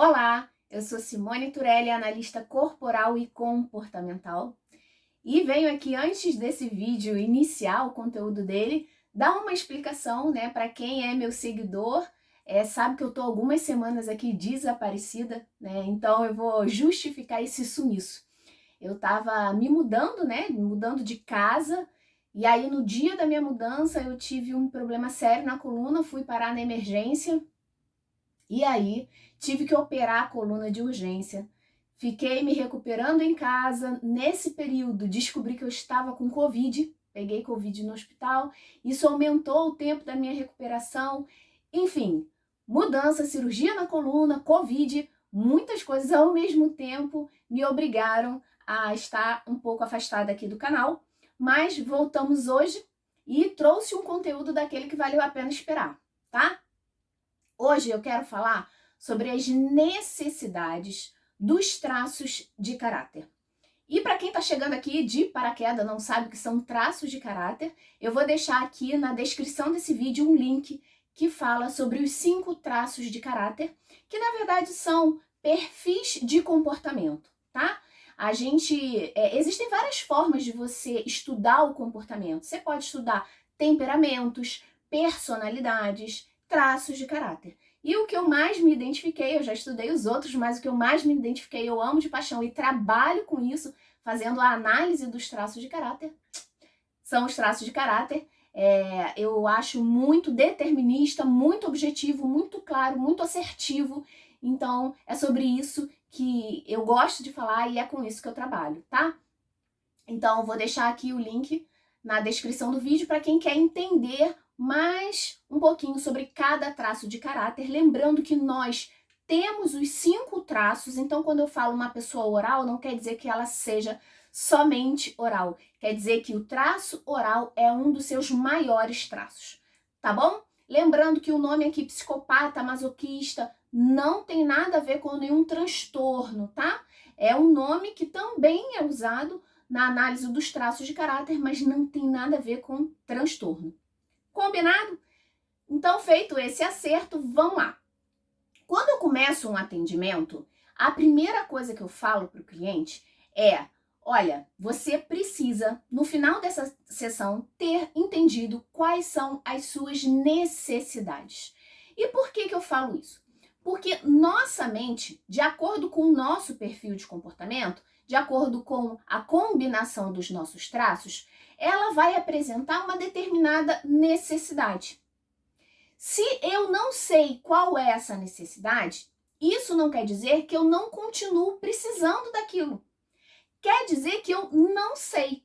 Olá, eu sou Simone Turelli, analista corporal e comportamental, e venho aqui antes desse vídeo iniciar o conteúdo dele, dar uma explicação, né, para quem é meu seguidor, sabe que eu tô algumas semanas aqui desaparecida, né, então eu vou justificar esse sumiço. Eu tava me mudando, né, mudando de casa, e aí no dia da minha mudança eu tive um problema sério na coluna, fui parar na emergência, e aí, tive que operar a coluna de urgência. Fiquei me recuperando em casa. Nesse período, descobri que eu estava com Covid. Peguei Covid no hospital. Isso aumentou o tempo da minha recuperação. Enfim, mudança, cirurgia na coluna, Covid, muitas coisas ao mesmo tempo me obrigaram a estar um pouco afastada aqui do canal. Mas voltamos hoje e trouxe um conteúdo daquele que valeu a pena esperar, tá? Hoje eu quero falar sobre as necessidades dos traços de caráter. E para quem está chegando aqui de paraquedas, não sabe o que são traços de caráter, eu vou deixar aqui na descrição desse vídeo um link que fala sobre os 5 traços de caráter, que na verdade são perfis de comportamento, tá? Existem várias formas de você estudar o comportamento. Você pode estudar temperamentos, personalidades, traços de caráter. E o que eu mais me identifiquei, eu já estudei os outros, mas o que eu mais me identifiquei, eu amo de paixão e trabalho com isso, fazendo a análise dos traços de caráter, são os traços de caráter. Eu acho muito determinista, muito objetivo, muito claro, muito assertivo. Então, é sobre isso que eu gosto de falar e é com isso que eu trabalho, tá? Então, eu vou deixar aqui o link na descrição do vídeo para quem quer entender mais um pouquinho sobre cada traço de caráter. Lembrando que nós temos os 5 traços, então quando eu falo uma pessoa oral, não quer dizer que ela seja somente oral. Quer dizer que o traço oral é um dos seus maiores traços, tá bom? Lembrando que o nome aqui, psicopata, masoquista, não tem nada a ver com nenhum transtorno, tá? É um nome que também é usado na análise dos traços de caráter, mas não tem nada a ver com transtorno. Combinado? Então, feito esse acerto, vamos lá. Quando eu começo um atendimento, a primeira coisa que eu falo para o cliente é: olha, você precisa, no final dessa sessão, ter entendido quais são as suas necessidades. E por que eu falo isso? Porque nossa mente, de acordo com o nosso perfil de comportamento, de acordo com a combinação dos nossos traços, ela vai apresentar uma determinada necessidade. Se eu não sei qual é essa necessidade, isso não quer dizer que eu não continuo precisando daquilo. Quer dizer que eu não sei.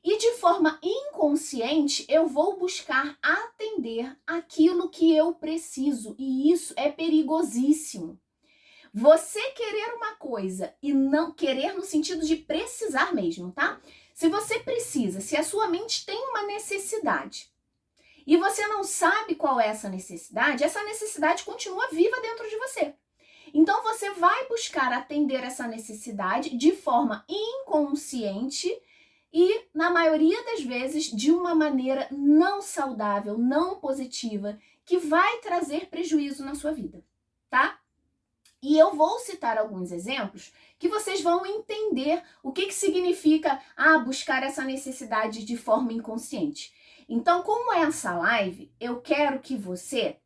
E de forma inconsciente, eu vou buscar atender aquilo que eu preciso. E isso é perigosíssimo. Você querer uma coisa e não querer no sentido de precisar mesmo, tá? Se você precisa, se a sua mente tem uma necessidade e você não sabe qual é essa necessidade continua viva dentro de você. Então você vai buscar atender essa necessidade de forma inconsciente e, na maioria das vezes, de uma maneira não saudável, não positiva, que vai trazer prejuízo na sua vida, tá? E eu vou citar alguns exemplos que vocês vão entender o que significa buscar essa necessidade de forma inconsciente. Então, como essa live, eu quero que você,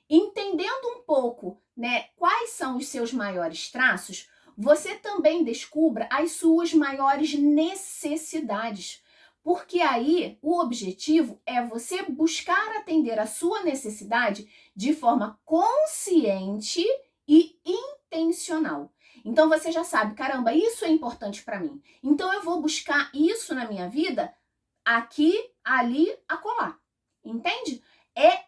entendendo um pouco, né, quais são os seus maiores traços, você também descubra as suas maiores necessidades. Porque aí o objetivo é você buscar atender a sua necessidade de forma consciente e intencional. Então você já sabe, caramba, isso é importante para mim. Então eu vou buscar isso na minha vida aqui, ali, acolá. Entende? É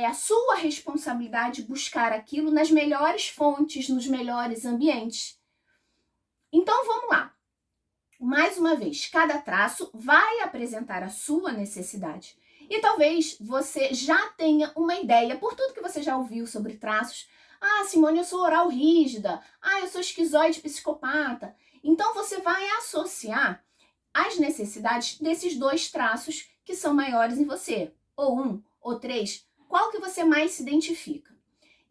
a sua responsabilidade buscar aquilo nas melhores fontes, nos melhores ambientes. Então vamos lá. Mais uma vez, cada traço vai apresentar a sua necessidade. E talvez você já tenha uma ideia, por tudo que você já ouviu sobre traços. Simone, eu sou oral rígida. Eu sou esquizoide psicopata. Então você vai associar as necessidades desses 2 traços que são maiores em você. Ou 1, ou 3. Qual que você mais se identifica?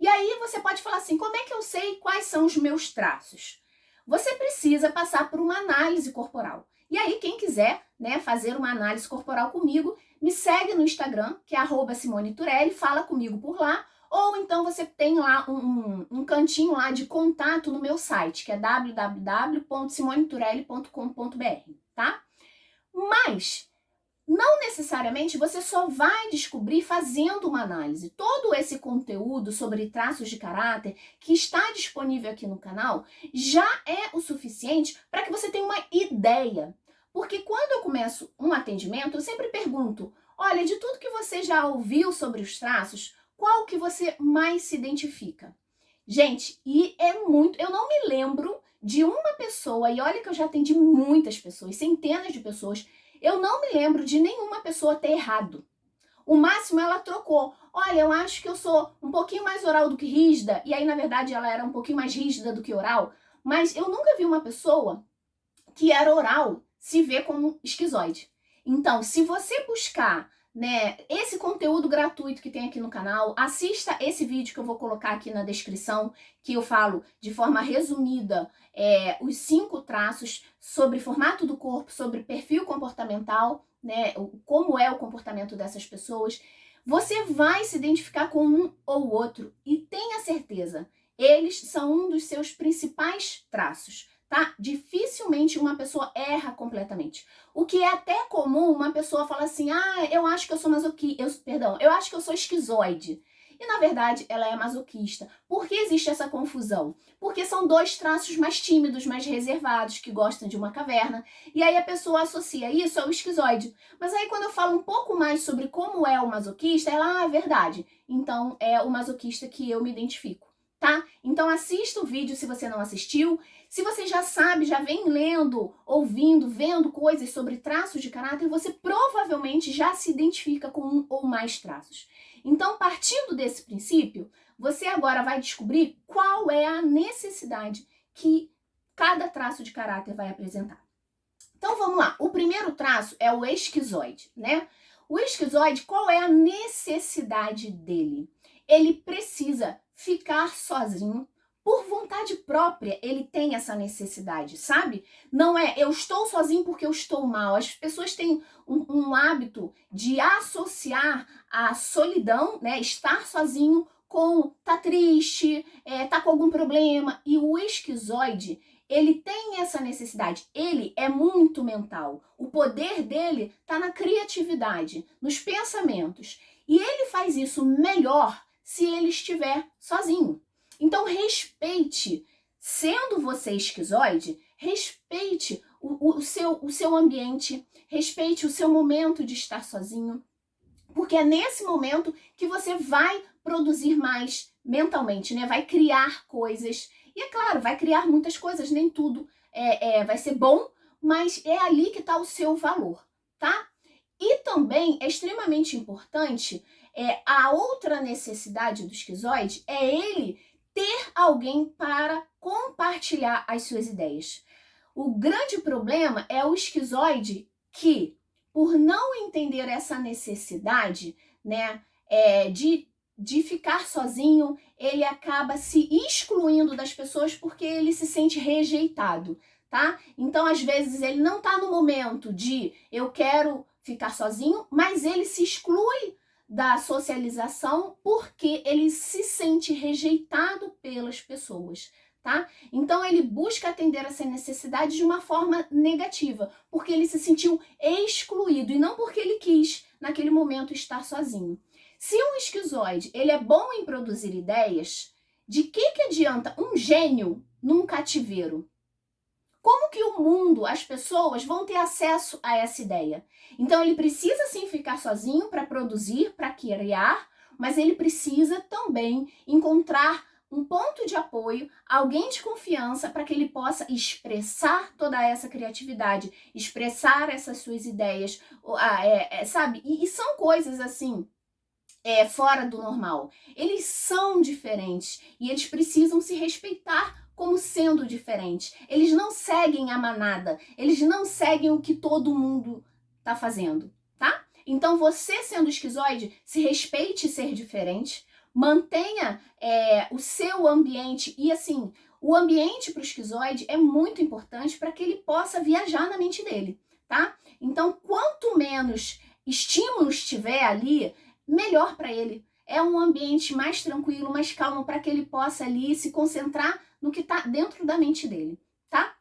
E aí você pode falar assim, como é que eu sei quais são os meus traços? Você precisa passar por uma análise corporal. E aí, quem quiser, né, fazer uma análise corporal comigo, me segue no Instagram, que é @SimoneTurelli, fala comigo por lá, ou então você tem lá um cantinho lá de contato no meu site, que é www.simoneturelli.com.br, tá? Mas não necessariamente você só vai descobrir fazendo uma análise. Todo esse conteúdo sobre traços de caráter que está disponível aqui no canal já é o suficiente para que você tenha uma ideia. Porque quando eu começo um atendimento, eu sempre pergunto, olha, de tudo que você já ouviu sobre os traços, qual que você mais se identifica? Gente, e é muito... Eu não me lembro de uma pessoa, e olha que eu já atendi muitas pessoas, centenas de pessoas, eu não me lembro de nenhuma pessoa ter errado. O máximo ela trocou. Olha, eu acho que eu sou um pouquinho mais oral do que rígida, e aí na verdade ela era um pouquinho mais rígida do que oral, mas eu nunca vi uma pessoa que era oral se ver como esquizoide. Então, se você buscar, né, esse conteúdo gratuito que tem aqui no canal, assista esse vídeo que eu vou colocar aqui na descrição, que eu falo de forma resumida os 5 traços sobre formato do corpo, sobre perfil comportamental, né, como é o comportamento dessas pessoas. Você vai se identificar com um ou outro e tenha certeza, eles são um dos seus principais traços. Tá? Dificilmente uma pessoa erra completamente. O que é até comum uma pessoa falar assim, eu acho que eu sou eu acho que eu sou esquizoide. E na verdade ela é masoquista. Por que existe essa confusão? Porque são 2 traços mais tímidos, mais reservados, que gostam de uma caverna. E aí a pessoa associa isso ao esquizoide. Mas aí quando eu falo um pouco mais sobre como é o masoquista, ela, é verdade. Então é o masoquista que eu me identifico. Tá? Então assista o vídeo se você não assistiu. Se você já sabe, já vem lendo, ouvindo, vendo coisas sobre traços de caráter, você provavelmente já se identifica com um ou mais traços. Então, partindo desse princípio, você agora vai descobrir qual é a necessidade que cada traço de caráter vai apresentar. Então vamos lá, o primeiro traço é o esquizoide, né? O esquizoide, qual é a necessidade dele? Ele precisa ficar sozinho por vontade própria, ele tem essa necessidade, sabe? Não é eu estou sozinho porque eu estou mal. As pessoas têm um hábito de associar a solidão, né? Estar sozinho com tá triste, tá com algum problema. E o esquizoide, ele tem essa necessidade, ele é muito mental. O poder dele está na criatividade, nos pensamentos. E ele faz isso melhor se ele estiver sozinho. Então respeite, sendo você esquizoide, respeite o seu ambiente, respeite o seu momento de estar sozinho, porque é nesse momento que você vai produzir mais mentalmente, né? Vai criar coisas. E é claro, vai criar muitas coisas, nem tudo vai ser bom, mas é ali que está o seu valor, tá? E também é extremamente importante, a outra necessidade do esquizoide é ele ter alguém para compartilhar as suas ideias. O grande problema é o esquizoide que, por não entender essa necessidade, né, de ficar sozinho, ele acaba se excluindo das pessoas porque ele se sente rejeitado, tá? Então, às vezes, ele não tá no momento de eu quero ficar sozinho, mas ele se exclui da socialização porque ele se sente rejeitado pelas pessoas, tá? Então ele busca atender essa necessidade de uma forma negativa, porque ele se sentiu excluído e não porque ele quis naquele momento estar sozinho. Se um esquizoide, ele é bom em produzir ideias, de que adianta um gênio num cativeiro? Como que o mundo, as pessoas vão ter acesso a essa ideia? Então ele precisa sim ficar sozinho para produzir, para criar, mas ele precisa também encontrar um ponto de apoio, alguém de confiança para que ele possa expressar toda essa criatividade, expressar essas suas ideias, sabe? E são coisas assim, fora do normal. Eles são diferentes e eles precisam se respeitar como sendo diferentes. Eles não seguem a manada, eles não seguem o que todo mundo tá fazendo, tá? Então você, sendo esquizoide, se respeite ser diferente, Mantenha o seu ambiente. E assim, o ambiente para o esquizoide é muito importante para que ele possa viajar na mente dele, tá? Então, quanto menos estímulos tiver ali, melhor para ele. É um ambiente mais tranquilo, mais calmo, para que ele possa ali se concentrar no que está dentro da mente dele, tá?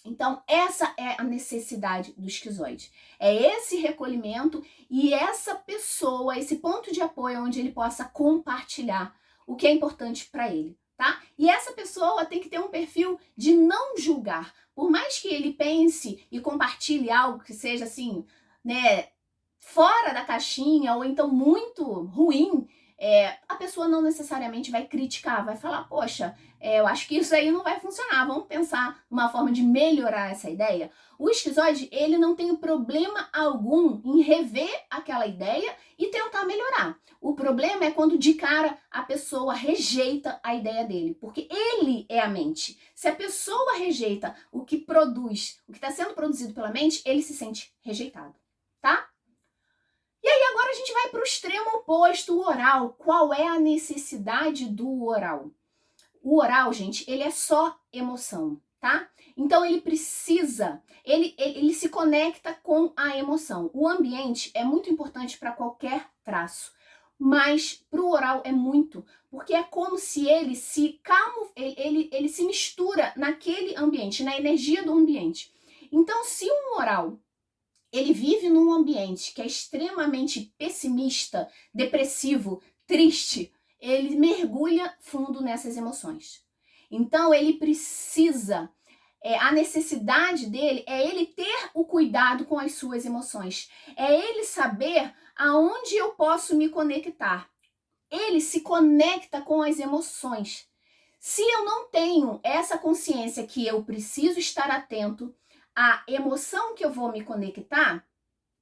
Então, essa é a necessidade do esquizoide. É esse recolhimento e essa pessoa, esse ponto de apoio onde ele possa compartilhar o que é importante para ele, tá? E essa pessoa tem que ter um perfil de não julgar. Por mais que ele pense e compartilhe algo que seja assim, né, fora da caixinha ou então muito ruim, a pessoa não necessariamente vai criticar, vai falar, poxa, eu acho que isso aí não vai funcionar, vamos pensar numa forma de melhorar essa ideia. O esquizoide, ele não tem problema algum em rever aquela ideia e tentar melhorar. O problema é quando de cara a pessoa rejeita a ideia dele, porque ele é a mente. Se a pessoa rejeita o que produz, o que está sendo produzido pela mente, ele se sente rejeitado, tá? E aí agora a gente vai para o extremo oposto, o oral. Qual é a necessidade do oral? O oral, gente, ele é só emoção, tá? Então ele precisa, ele se conecta com a emoção. O ambiente é muito importante para qualquer traço, mas para o oral é muito, porque é como se ele se ele se mistura naquele ambiente, na energia do ambiente. Então, se um oral ele vive num ambiente que é extremamente pessimista, depressivo, triste, ele mergulha fundo nessas emoções. Então ele precisa, a necessidade dele é ele ter o cuidado com as suas emoções, é ele saber aonde eu posso me conectar. Ele se conecta com as emoções. Se eu não tenho essa consciência que eu preciso estar atento à emoção que eu vou me conectar,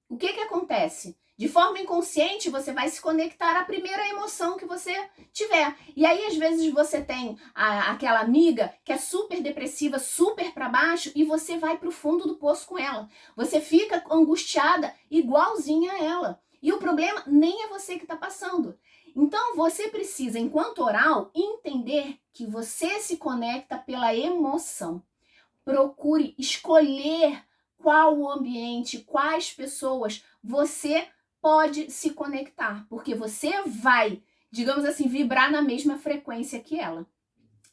o que acontece? De forma inconsciente, você vai se conectar à primeira emoção que você tiver. E aí, às vezes, você tem aquela amiga que é super depressiva, super para baixo, e você vai para o fundo do poço com ela. Você fica angustiada igualzinha a ela. E o problema nem é você que está passando. Então, você precisa, enquanto oral, entender que você se conecta pela emoção. Procure escolher qual o ambiente, quais pessoas você pode se conectar, porque você vai, digamos assim, vibrar na mesma frequência que ela.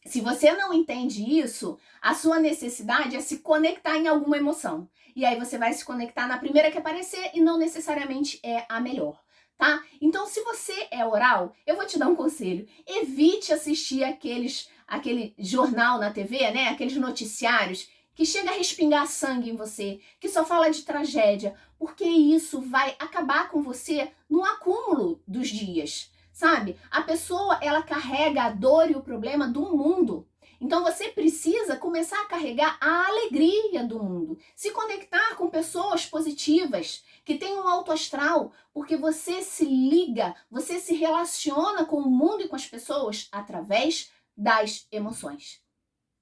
Se você não entende isso, a sua necessidade é se conectar em alguma emoção. E aí você vai se conectar na primeira que aparecer e não necessariamente é a melhor, tá? Então, se você é oral, eu vou te dar um conselho. Evite assistir aquele jornal na TV, né? Aqueles noticiários que chega a respingar sangue em você, que só fala de tragédia, porque isso vai acabar com você no acúmulo dos dias, sabe? A pessoa, ela carrega a dor e o problema do mundo. Então você precisa começar a carregar a alegria do mundo, se conectar com pessoas positivas, que têm um alto astral, porque você se liga, você se relaciona com o mundo e com as pessoas através das emoções.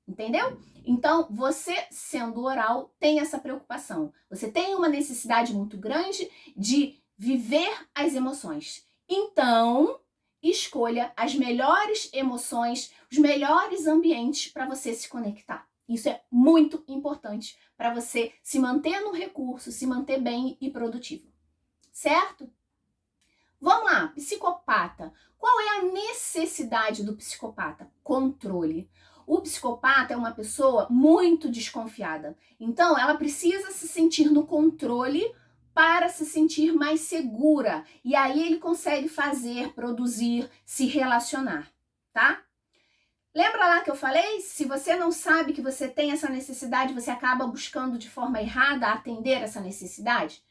Entendeu? Então, você, sendo oral, tem essa preocupação. Você tem uma necessidade muito grande de viver as emoções. Então, escolha as melhores emoções, os melhores ambientes para você se conectar. Isso é muito importante para você se manter no recurso, se manter bem e produtivo. Certo? Vamos lá, psicopata. Qual é a necessidade do psicopata? Controle. O psicopata é uma pessoa muito desconfiada. Então, ela precisa se sentir no controle para se sentir mais segura. E aí ele consegue fazer, produzir, se relacionar, tá? Lembra lá que eu falei? Se você não sabe que você tem essa necessidade, você acaba buscando de forma errada atender essa necessidade?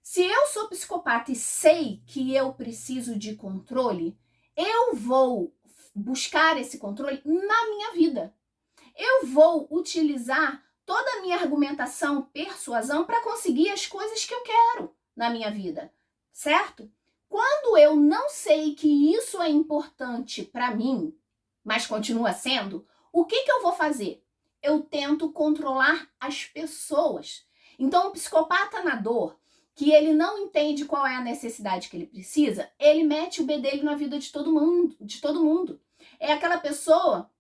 Se eu sou psicopata e sei que eu preciso de controle, eu vou buscar esse controle na minha vida. Eu vou utilizar toda a minha argumentação, persuasão para conseguir as coisas que eu quero na minha vida, certo? Quando eu não sei que isso é importante para mim, mas continua sendo, o que eu vou fazer? Eu tento controlar as pessoas. Então, o psicopata na dor, que ele não entende qual é a necessidade que ele precisa, ele mete o bedelho na vida de todo mundo. É aquela pessoa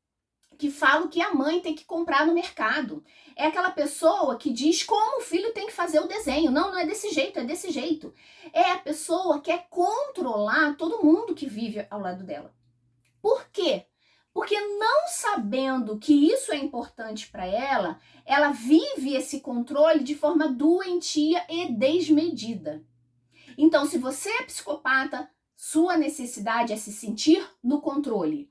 que fala o que a mãe tem que comprar no mercado. É aquela pessoa que diz como o filho tem que fazer o desenho. Não, não é desse jeito, é desse jeito. É a pessoa que quer controlar todo mundo que vive ao lado dela. Por quê? Porque não sabendo que isso é importante para ela, ela vive esse controle de forma doentia e desmedida. Então, se você é psicopata, sua necessidade é se sentir no controle,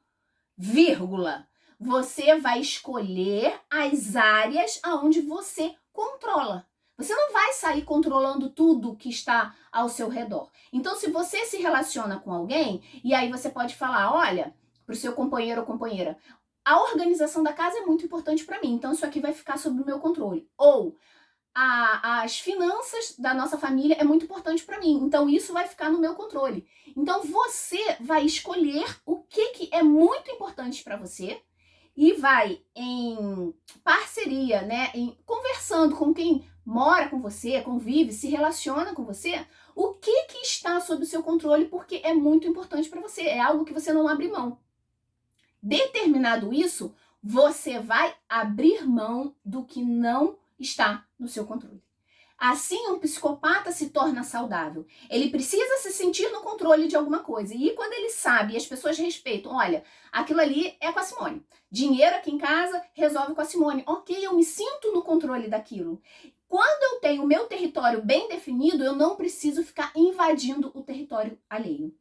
vírgula. Você vai escolher as áreas aonde você controla. Você não vai sair controlando tudo que está ao seu redor. Então, se você se relaciona com alguém, e aí você pode falar, olha, para o seu companheiro ou companheira, a organização da casa é muito importante para mim, então isso aqui vai ficar sob o meu controle. Ou as finanças da nossa família é muito importante para mim, então isso vai ficar no meu controle. Então você vai escolher o que é muito importante para você e vai em parceria, né, conversando com quem mora com você, convive, se relaciona com você, o que está sob o seu controle, porque é muito importante para você, é algo que você não abre mão. Determinado isso, você vai abrir mão do que não está no seu controle. Assim, um psicopata se torna saudável. Ele precisa se sentir no controle de alguma coisa. E quando ele sabe e as pessoas respeitam, olha, aquilo ali é com a Simone. Dinheiro aqui em casa resolve com a Simone. Ok, eu me sinto no controle daquilo. Quando eu tenho o meu território bem definido, eu não preciso ficar invadindo o território alheio.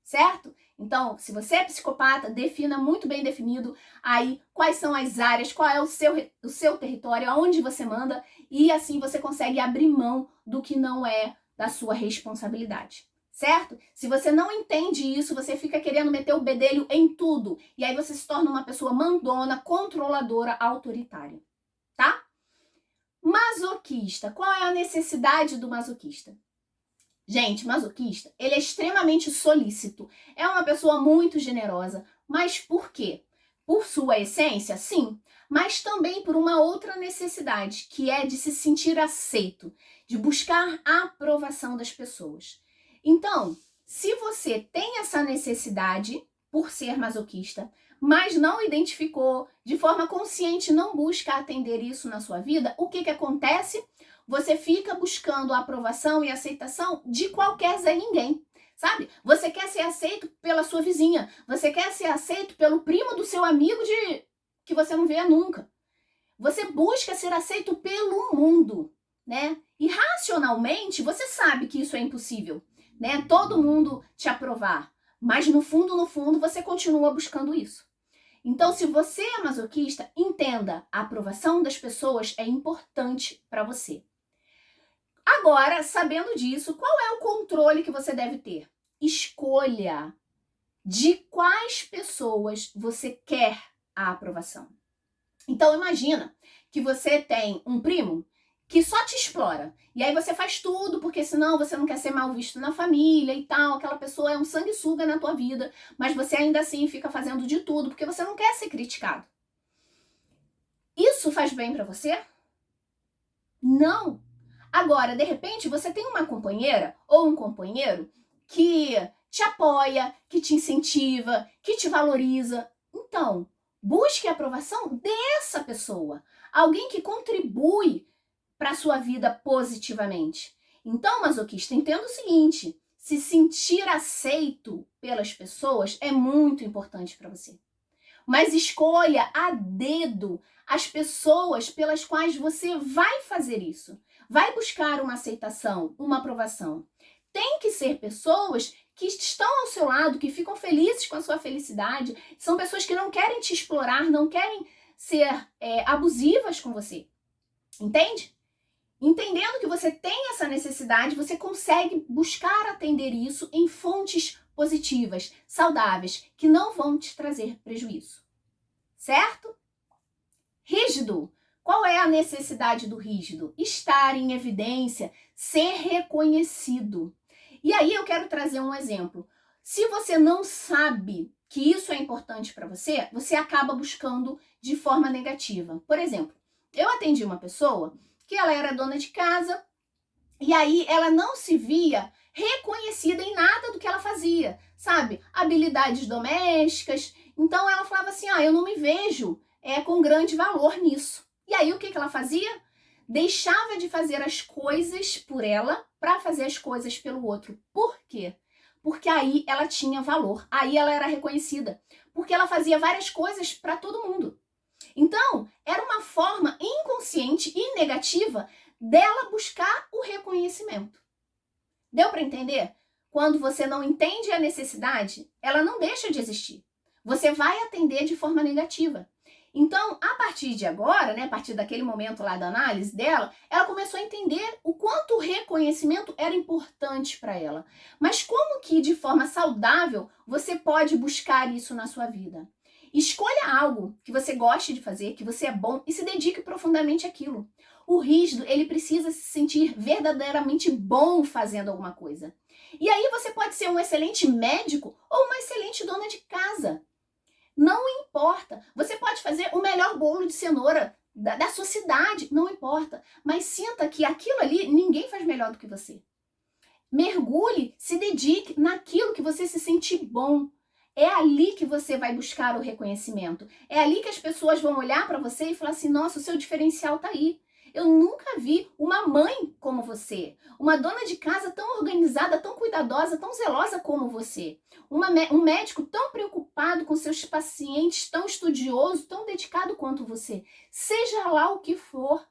Certo? Então, se você é psicopata, defina muito bem definido aí quais são as áreas, qual é o seu território, aonde você manda, e assim você consegue abrir mão do que não é da sua responsabilidade. Certo? Se você não entende isso, você fica querendo meter o bedelho em tudo, e aí você se torna uma pessoa mandona, controladora, autoritária. Tá? Masoquista. Qual é a necessidade do masoquista? Gente, masoquista, ele é extremamente solícito, é uma pessoa muito generosa, mas por quê? Por sua essência, sim, mas também por uma outra necessidade, que é de se sentir aceito, de buscar a aprovação das pessoas. Então, se você tem essa necessidade por ser masoquista, mas não identificou, de forma consciente não busca atender isso na sua vida, o que acontece? Você fica buscando a aprovação e aceitação de qualquer Zé Ninguém, sabe? Você quer ser aceito pela sua vizinha, você quer ser aceito pelo primo do seu amigo que você não vê nunca. Você busca ser aceito pelo mundo, né? E racionalmente você sabe que isso é impossível, né? Todo mundo te aprovar, mas no fundo você continua buscando isso. Então, se você é masoquista, entenda, a aprovação das pessoas é importante para você. Agora, sabendo disso, qual é o controle que você deve ter? Escolha de quais pessoas você quer a aprovação. Então, imagina que você tem um primo que só te explora. E aí você faz tudo, porque senão você não quer ser mal visto na família e tal. Aquela pessoa é um sanguessuga na tua vida, mas você ainda assim fica fazendo de tudo, porque você não quer ser criticado. Isso faz bem para você? Não. Agora, de repente, você tem uma companheira ou um companheiro que te apoia, que te incentiva, que te valoriza. Então, busque a aprovação dessa pessoa. Alguém que contribui para a sua vida positivamente. Então, masoquista, entenda o seguinte: se sentir aceito pelas pessoas é muito importante para você. Mas escolha a dedo as pessoas pelas quais você vai fazer isso. Vai buscar uma aceitação, uma aprovação. Tem que ser pessoas que estão ao seu lado, que ficam felizes com a sua felicidade. São pessoas que não querem te explorar, não querem ser abusivas com você. Entende? Entendendo que você tem essa necessidade, você consegue buscar atender isso em fontes positivas, saudáveis, que não vão te trazer prejuízo. Certo? Rígido. Qual é a necessidade do rígido? Estar em evidência, ser reconhecido. E aí eu quero trazer um exemplo. Se você não sabe que isso é importante para você, você acaba buscando de forma negativa. Por exemplo, eu atendi uma pessoa que ela era dona de casa E aí ela não se via reconhecida em nada do que ela fazia, sabe? Habilidades domésticas. Então ela falava assim, eu não me vejo com grande valor nisso. E aí o que ela fazia? Deixava de fazer as coisas por ela para fazer as coisas pelo outro. Por quê? Porque aí ela tinha valor, aí ela era reconhecida. Porque ela fazia várias coisas para todo mundo. Então, era uma forma inconsciente e negativa dela buscar o reconhecimento. Deu para entender? Quando você não entende a necessidade, ela não deixa de existir. Você vai atender de forma negativa. Então, a partir de agora, a partir daquele momento lá da análise dela, ela começou a entender o quanto o reconhecimento era importante para ela. Mas como que, de forma saudável, você pode buscar isso na sua vida? Escolha algo que você goste de fazer, que você é bom e se dedique profundamente àquilo. O rígido, ele precisa se sentir verdadeiramente bom fazendo alguma coisa. E aí você pode ser um excelente médico ou uma excelente dona de casa. Não importa. Você pode fazer o melhor bolo de cenoura da sua cidade, não importa. Mas sinta que aquilo ali ninguém faz melhor do que você. Mergulhe, se dedique naquilo que você se sente bom. É ali que você vai buscar o reconhecimento. É ali que as pessoas vão olhar para você e falar assim, nossa, o seu diferencial tá aí. Eu nunca vi uma mãe como você, uma dona de casa tão organizada, tão cuidadosa, tão zelosa como você, um médico tão preocupado com seus pacientes, tão estudioso, tão dedicado quanto você. Seja lá o que for,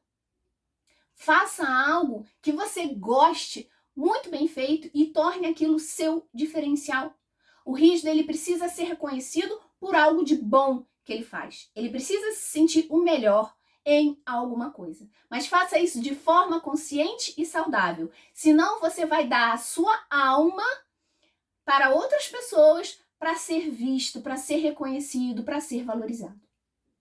faça algo que você goste, muito bem feito, e torne aquilo seu diferencial. O rígido, ele precisa ser reconhecido por algo de bom que ele faz. Ele precisa se sentir o melhor em alguma coisa. Mas faça isso de forma consciente e saudável. Senão você vai dar a sua alma para outras pessoas para ser visto, para ser reconhecido, para ser valorizado.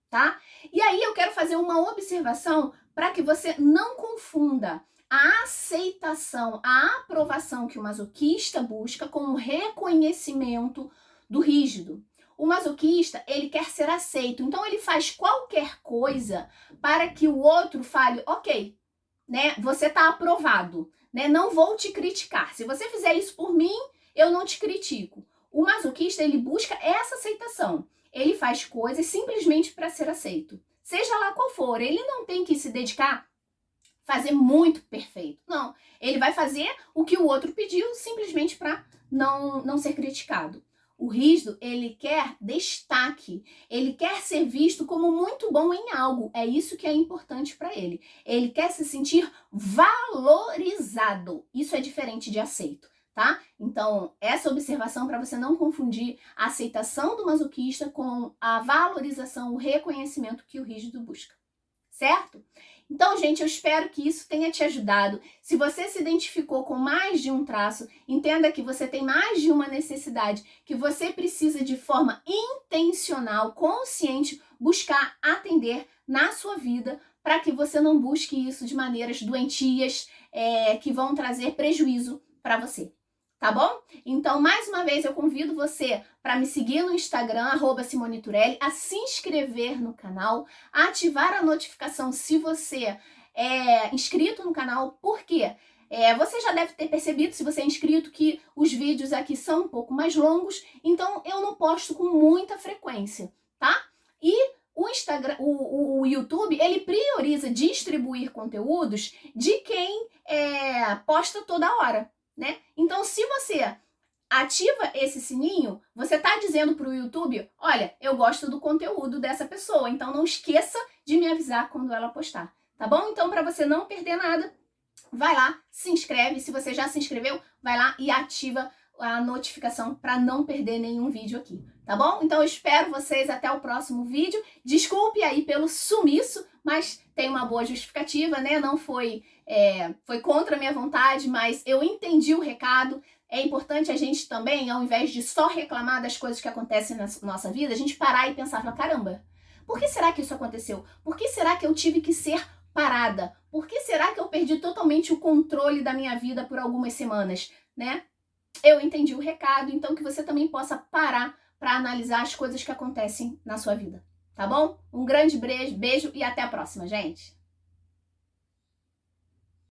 Tá? E aí eu quero fazer uma observação para que você não confunda a aceitação, a aprovação que o masoquista busca com o reconhecimento do rígido. O masoquista, ele quer ser aceito, então ele faz qualquer coisa para que o outro fale, ok, você tá aprovado, não vou te criticar. Se você fizer isso por mim, eu não te critico. O masoquista, ele busca essa aceitação. Ele faz coisas simplesmente para ser aceito. Seja lá qual for, ele não tem que se dedicar fazer muito perfeito. Não, ele vai fazer o que o outro pediu simplesmente para não ser criticado. O rígido, ele quer destaque, ele quer ser visto como muito bom em algo. É isso que é importante para ele. Ele quer se sentir valorizado. Isso é diferente de aceito, tá? Então, essa observação para você não confundir a aceitação do masoquista com a valorização, o reconhecimento que o rígido busca, certo? Então, gente, eu espero que isso tenha te ajudado. Se você se identificou com mais de um traço, entenda que você tem mais de uma necessidade, que você precisa de forma intencional, consciente, buscar atender na sua vida, para que você não busque isso de maneiras doentias, que vão trazer prejuízo para você. Tá bom? Então, mais uma vez, eu convido você para me seguir no Instagram, @SimoneTurelli, a se inscrever no canal, a ativar a notificação se você é inscrito no canal, porque você já deve ter percebido, se você é inscrito, que os vídeos aqui são um pouco mais longos, então eu não posto com muita frequência, tá? E o Instagram, o YouTube, ele prioriza distribuir conteúdos de quem posta toda hora. Então, se você ativa esse sininho, você está dizendo para o YouTube, olha, eu gosto do conteúdo dessa pessoa, então não esqueça de me avisar quando ela postar, tá bom? Então, para você não perder nada, vai lá, se inscreve. Se você já se inscreveu, vai lá e ativa a notificação para não perder nenhum vídeo aqui, tá bom? Então, eu espero vocês até o próximo vídeo. Desculpe aí pelo sumiço, mas tem uma boa justificativa, Não foi contra a minha vontade, mas eu entendi o recado. É importante a gente também, ao invés de só reclamar das coisas que acontecem na nossa vida, a gente parar e pensar, caramba, por que será que isso aconteceu? Por que será que eu tive que ser parada? Por que será que eu perdi totalmente o controle da minha vida por algumas semanas, Eu entendi o recado, então que você também possa parar para analisar as coisas que acontecem na sua vida, tá bom? Um grande beijo e até a próxima, gente!